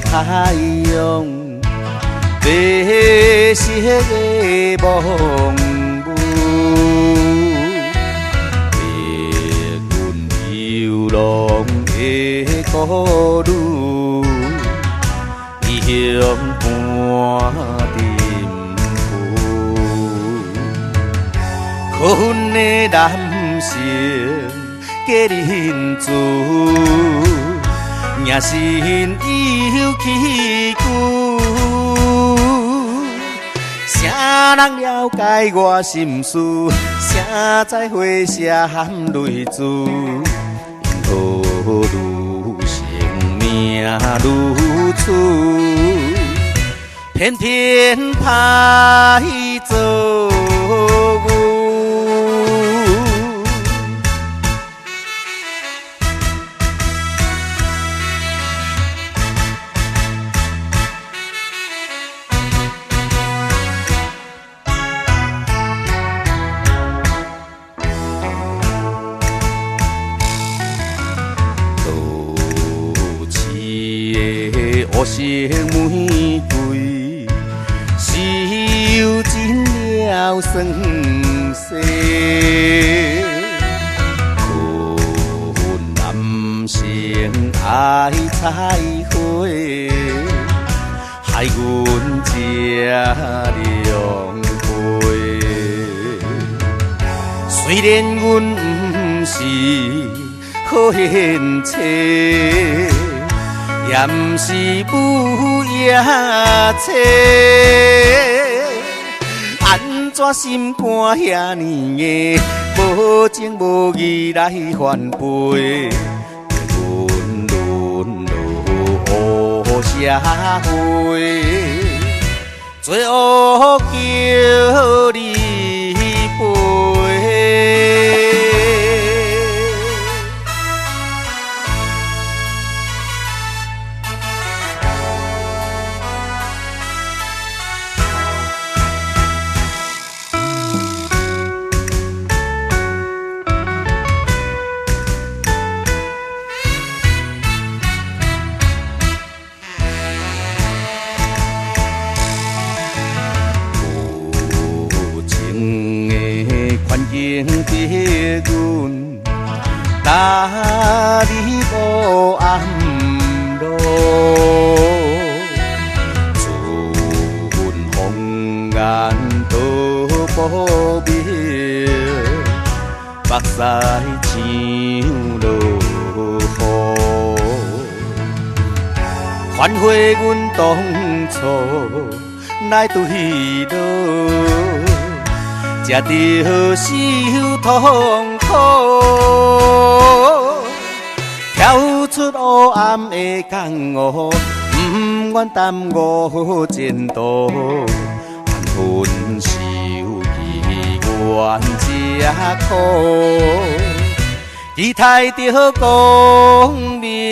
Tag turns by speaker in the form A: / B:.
A: 太阳，白色的梦雾，陪阮流浪的孤女，异乡伴沉浮。可恨的男性假认罪，硬心有气骨。谁人了解我心事？谁知花谢含泪珠？因何愈生命愈苦？偏偏歹做牛。乌色玫瑰，收尽了酸涩。可恨男性爱彩花，害阮这良配。虽然阮不是好贤妻，也不是不夜车，安怎心肝遐尼个无情无义来反背？阮沦落乌社会，最后叫你陪。环境逼阮，踏你无暗路，自阮红颜都不灭，目屎像落雨，反悔阮当初来对路。才着受痛苦，跳出黑暗的江湖，不愿耽误前途，含恨受气怨这苦，期待着光明。